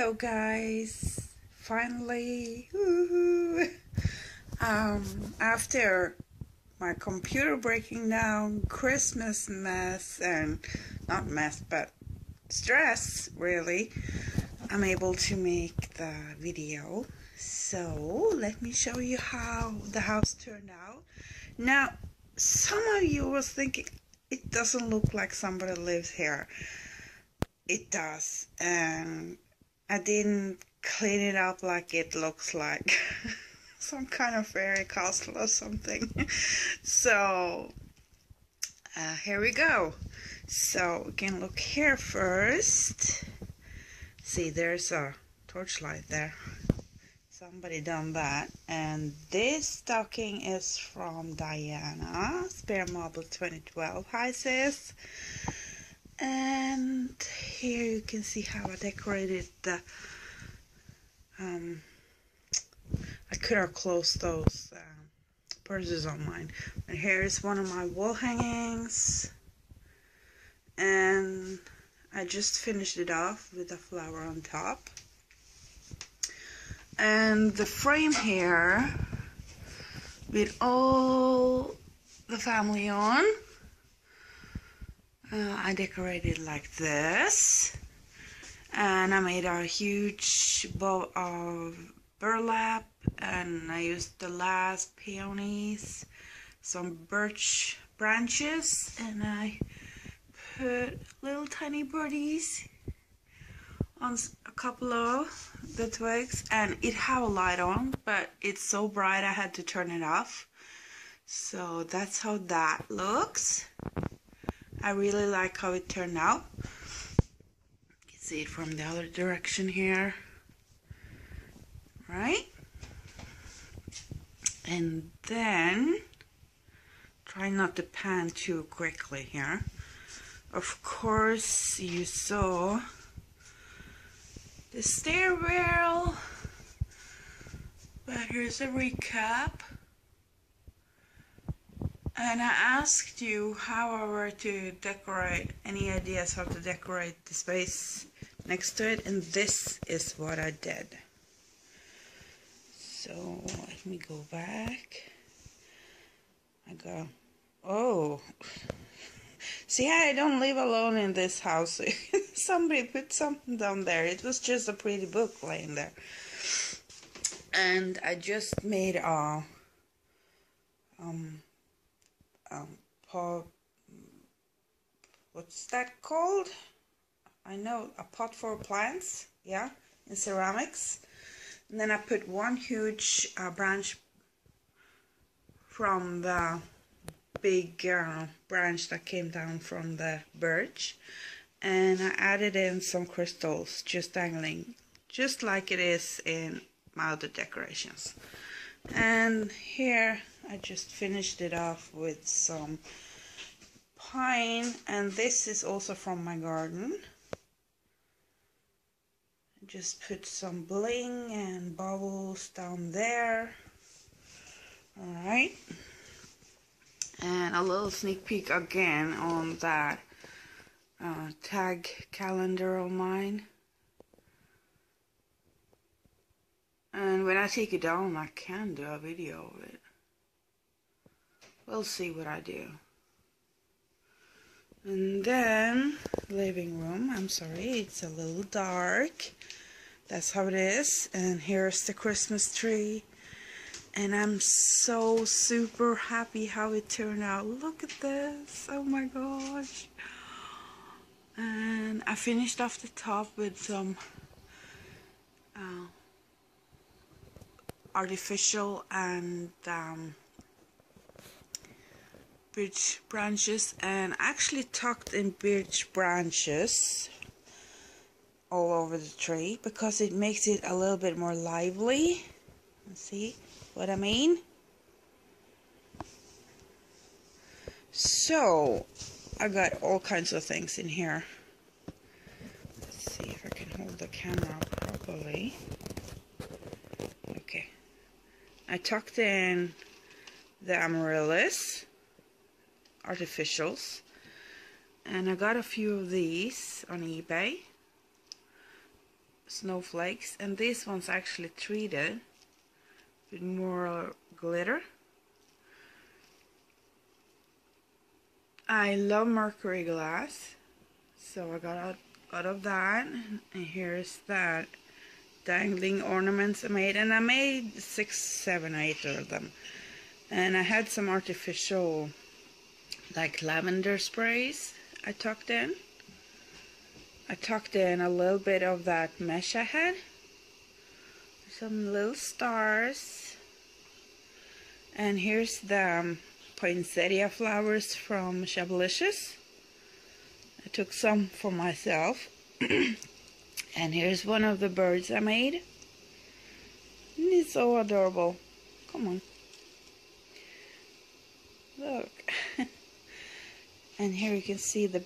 Hello guys, finally, woohoo. After my computer breaking down, Christmas mess, and not mess but stress really, I'm able to make the video. So let me show you how the house turned out. Now some of you was thinking it doesn't look like somebody lives here. It does, and I didn't clean it up like it looks like some kind of fairy castle or something. So here we go. So we can look here first. See, there's a torchlight there. Somebody done that. And this stocking is from Diana, Spare Marble 2012. Hi sis. And here you can see how I decorated the I could have closed those purses on mine. And here is one of my wall hangings, and I just finished it off with a flower on top. And the frame here with all the family on, I decorated like this, and I made a huge bow of burlap, and I used the last peonies, some birch branches, and I put little tiny birdies on a couple of the twigs, and it had a light on, but it's so bright I had to turn it off. So that's how that looks. I really like how it turned out. You can see it from the other direction here, right? And then try not to pan too quickly here. Of course you saw the stairwell, but here's a recap. And I asked you how I were to decorate, any ideas how to decorate the space next to it, and this is what I did. So let me go back. I go, oh, see, I don't live alone in this house. Somebody put something down there. It was just a pretty book laying there. And I just made a pot, what's that called? I know, a pot for plants, yeah, in ceramics. And then I put one huge branch from the big branch that came down from the birch, and I added in some crystals just dangling, just like it is in my other decorations. And here I just finished it off with some pine, and this is also from my garden. Just put some bling and bubbles down there. Alright, and a little sneak peek again on that tag calendar of mine. And when I take it down, I can do a video of it. We'll see what I do. And then living room, I'm sorry, it's a little dark. That's how it is. And here's the Christmas tree. And I'm so super happy how it turned out. Look at this. Oh my gosh. And I finished off the top with some artificial and birch branches, and actually tucked in birch branches all over the tree because it makes it a little bit more lively. See what I mean? So I got all kinds of things in here. Let's see if I can hold the camera properly. Okay, I tucked in the amaryllis artificials, and I got a few of these on eBay. snowflakes, and this one's actually treated with more glitter. I love mercury glass, so I got out of that, and here's that dangling ornaments I made, and I made 6, 7, 8 of them. And I had some artificial like lavender sprays I tucked in. I tucked in a little bit of that mesh I had, some little stars, and here's the poinsettia flowers from Shabbylishmas. I took some for myself. And here's one of the birds I made. Isn't it so adorable? Come on. Look. And here you can see the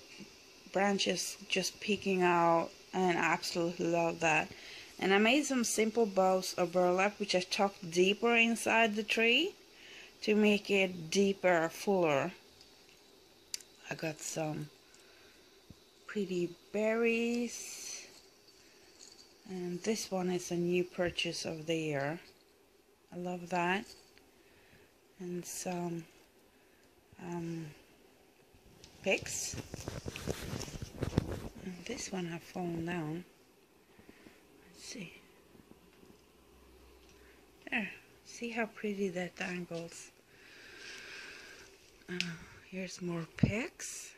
branches just peeking out, and I absolutely love that. And I made some simple bows of burlap, which I tucked deeper inside the tree to make it deeper, fuller. I got some pretty berries, and this one is a new purchase of the year. I love that. And some picks. And this one have fallen down. Let's see. There. See how pretty that angles. Here's more picks.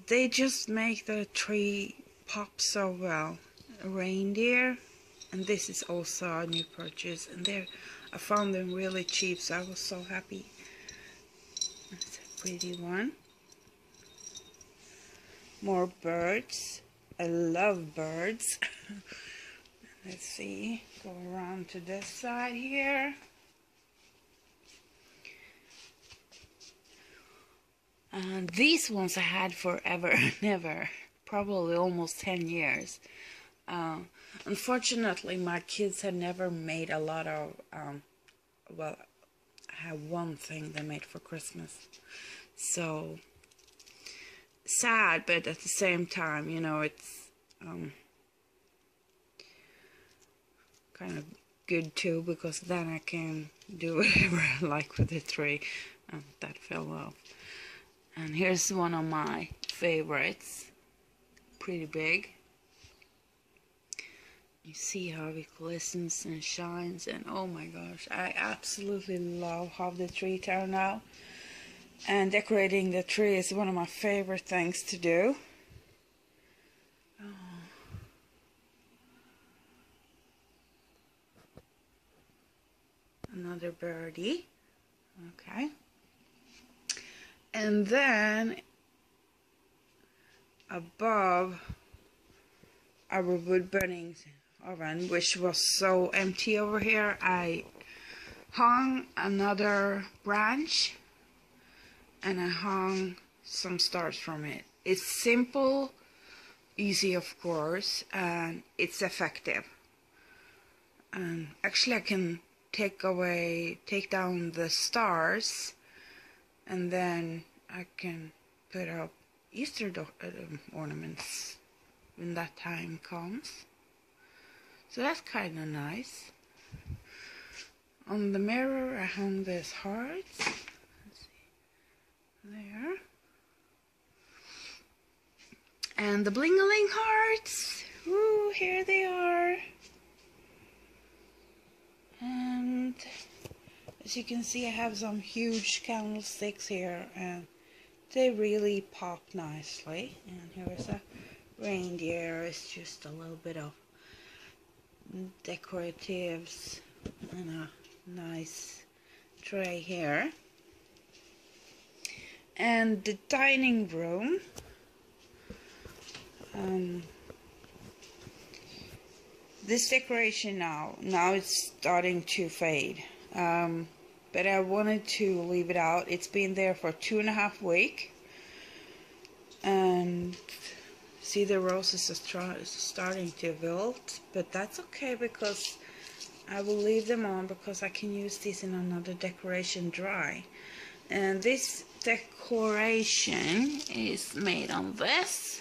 They just make the tree pop so well. A reindeer, and this is also a new purchase, and I found them really cheap, so I was so happy. That's a pretty one. More birds. I love birds. Let's see, go around to this side here. And these ones I had forever and ever, probably almost 10 years. Unfortunately, my kids had never made a lot of, well, I have one thing they made for Christmas. So, sad, but at the same time, you know, it's kind of good too, because then I can do whatever I like with the tree. And that fell off. And here's one of my favorites. Pretty big. You see how it glistens and shines, and oh my gosh, I absolutely love how the tree turned out. And decorating the tree is one of my favorite things to do. Oh. Another birdie. Okay. And then above our wood burning oven, which was so empty over here, I hung another branch, and I hung some stars from it. It's simple, easy of course, and it's effective. And actually I can take down the stars, and then I can put up Easter ornaments when that time comes. So that's kind of nice. On the mirror I hung these hearts. Let's see. There. And the bling-a-ling hearts. Ooh, here they are. And as you can see, I have some huge candlesticks here, and they really pop nicely. And here's a reindeer. It's just a little bit of decoratives and a nice tray here. And the dining room, this decoration now it's starting to fade, but I wanted to leave it out. It's been there for 2.5 weeks, and see, the roses are starting to wilt, but that's okay because I will leave them on, because I can use these in another decoration dry. And this decoration is made on this.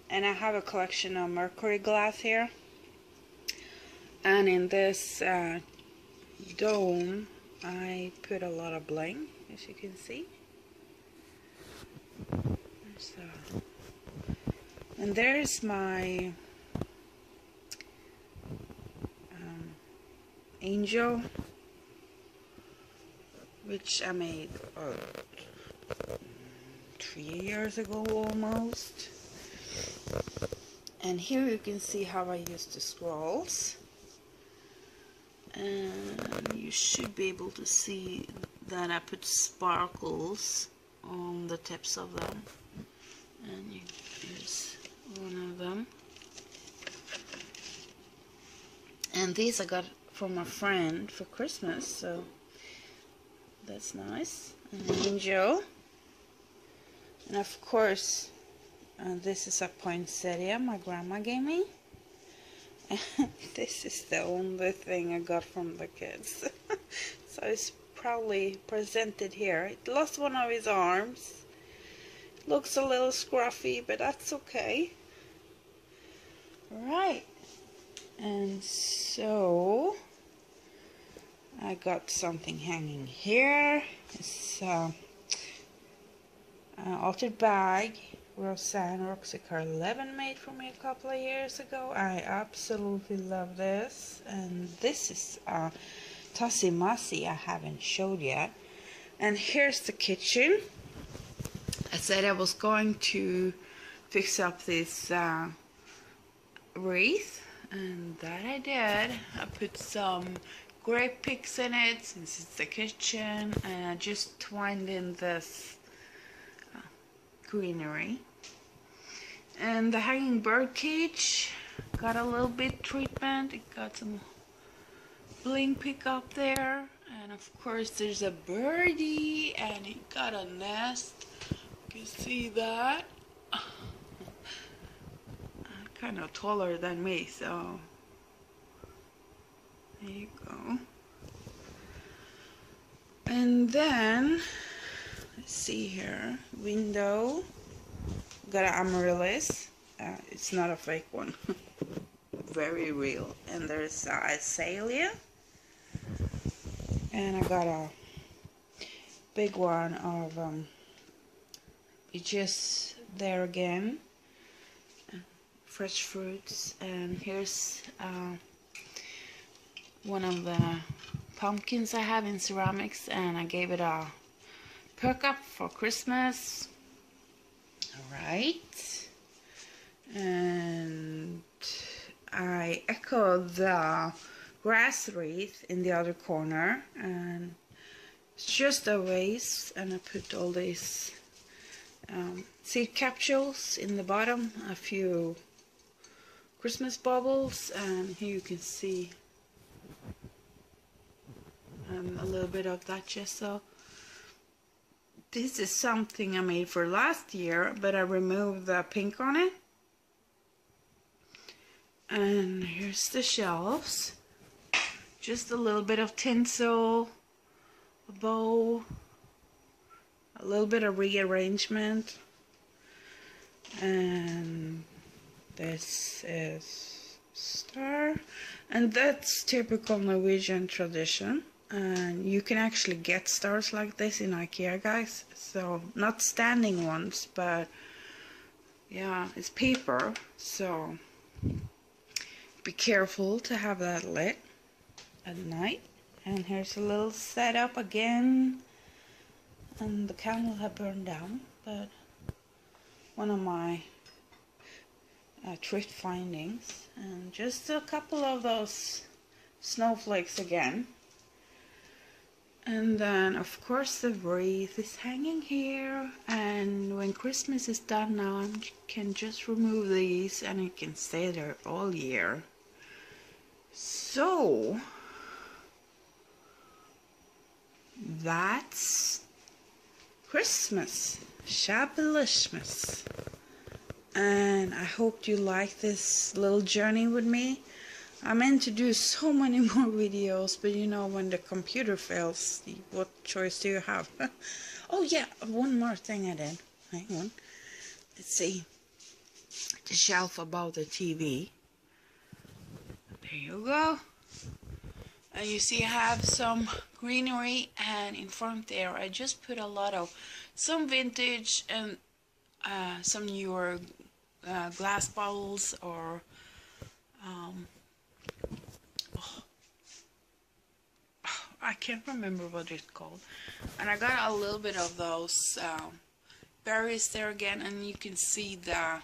And I have a collection of mercury glass here. And in this dome, I put a lot of bling, as you can see. So, and there's my angel, which I made 3 years ago almost. And here you can see how I use the scrolls. And you should be able to see that I put sparkles on the tips of them. And here's one of them. And these I got from a friend for Christmas, so that's nice. An angel. And of course, this is a poinsettia my grandma gave me. And this is the only thing I got from the kids. So it's probably presented here. It lost one of his arms. Looks a little scruffy, but that's okay. Right. And so I got something hanging here. It's an altered bag Roseanne Roxicare 11 made for me a couple of years ago. I absolutely love this. And this is Tassi Massi I haven't showed yet. And here's the kitchen. I said I was going to fix up this wreath, and that I did. I put some grape picks in it since it's the kitchen, and I just twined in this greenery. And the hanging bird cage got a little bit treatment. It got some bling pick up there, and of course there's a birdie, and it got a nest. You can see that. Kind of taller than me, so there you go. And then let's see here, window, got an amaryllis. It's not a fake one. Very real. And there's azalea, and I got a big one of peaches there again, fresh fruits. And here's one of the pumpkins I have in ceramics, and I gave it a perk up for Christmas. Alright, and I echoed the grass wreath in the other corner, and it's just a vase, and I put all these seed capsules in the bottom, a few Christmas baubles, and here you can see a little bit of that gesso. This is something I made for last year, but I removed the pink on it. And here's the shelves. Just a little bit of tinsel, a bow, a little bit of rearrangement. And this is star. And that's typical Norwegian tradition. And you can actually get stars like this in IKEA, guys. So not standing ones, but yeah, it's paper, so be careful to have that lit at night. And here's a little setup again, and the candle had burned down, but one of my thrift findings. And just a couple of those snowflakes again. And then of course the wreath is hanging here, and when Christmas is done now, I can just remove these and it can stay there all year. So that's Christmas, Shabbylishmas. And I hope you like this little journey with me. I meant to do so many more videos, but you know, when the computer fails, what choice do you have? Oh yeah, one more thing I did. Hang on. Let's see. the shelf above the TV. There you go. And you see I have some greenery, and in front there I just put a lot of some vintage and some newer glass bottles, or I can't remember what it's called. And I got a little bit of those berries there again, and you can see the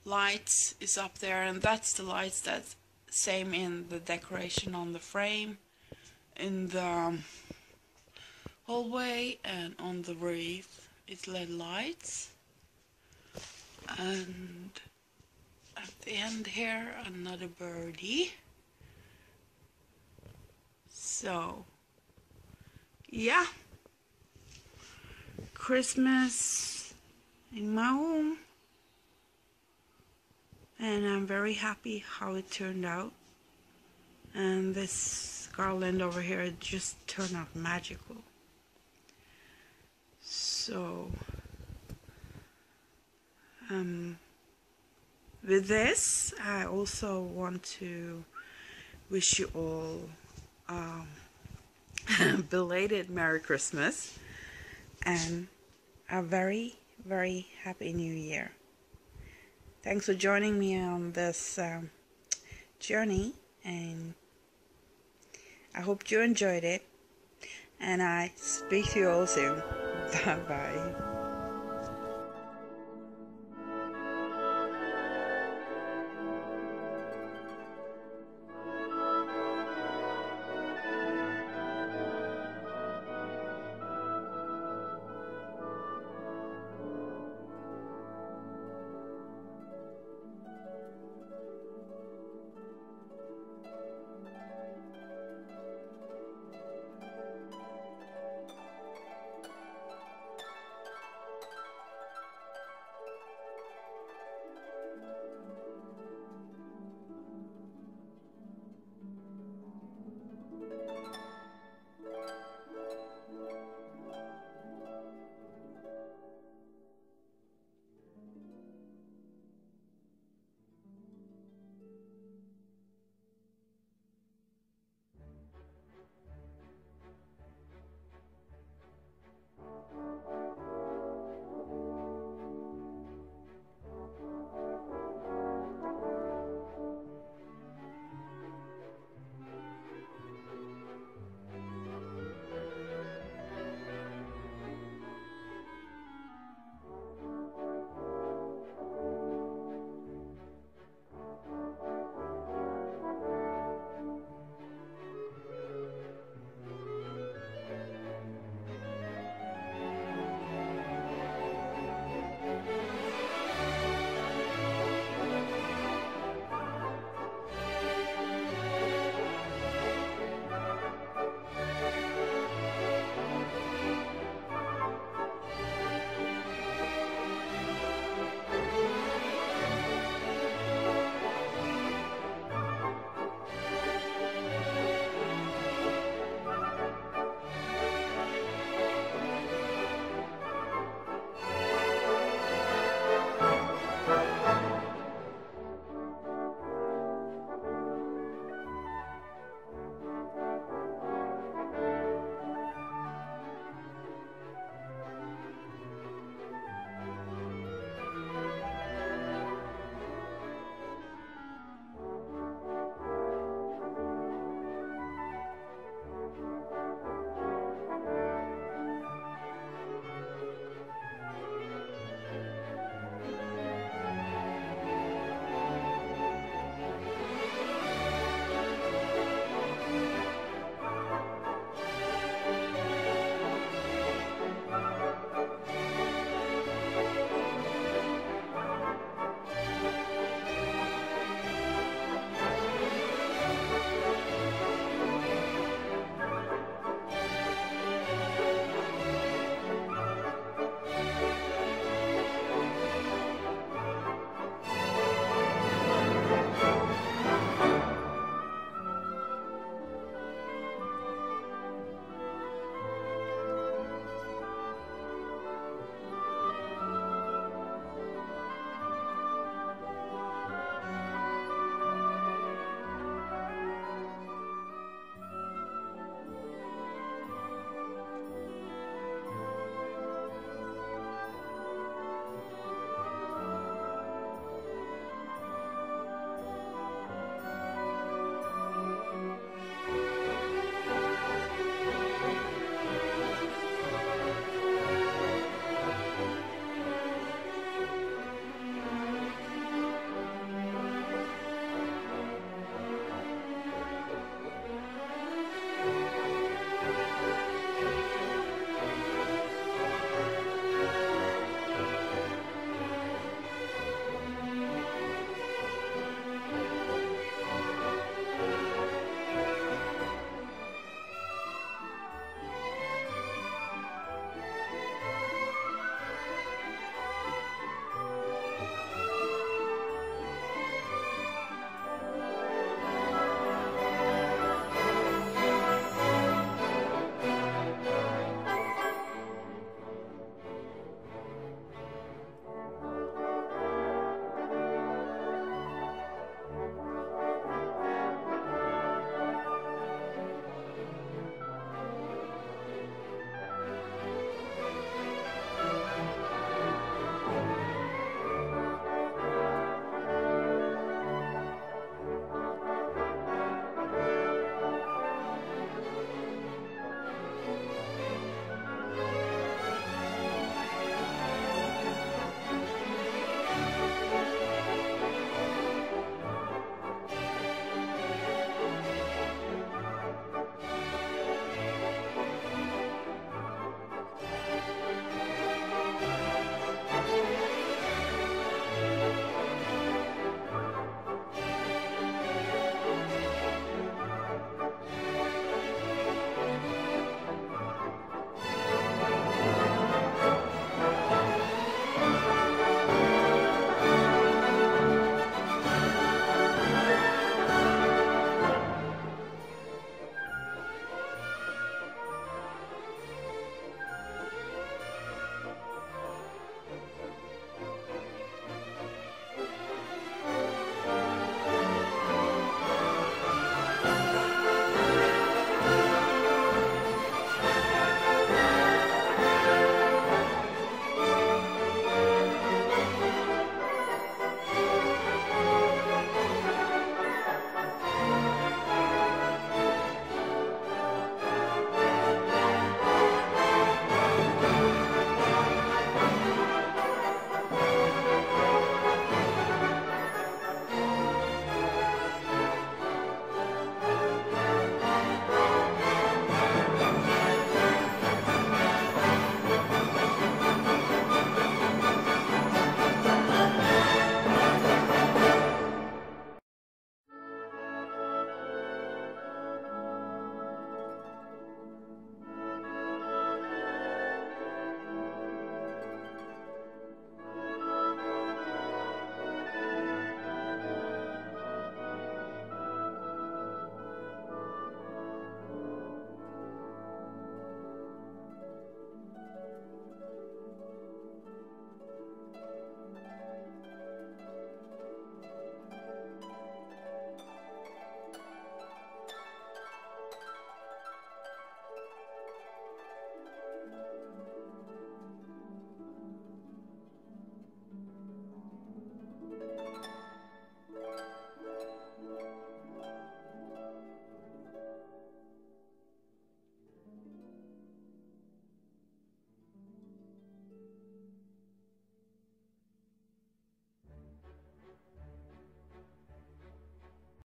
lights is up there, and that's the lights that's same in the decoration on the frame, in the hallway, and on the wreath it's LED lights. And at the end here, another birdie. So yeah, Christmas in my home, and I'm very happy how it turned out. And this garland over here, it just turned out magical. So with this, I also want to wish you all belated Merry Christmas and a very, very Happy New Year. Thanks for joining me on this journey, and I hope you enjoyed it, and I speak to you all soon. Bye bye.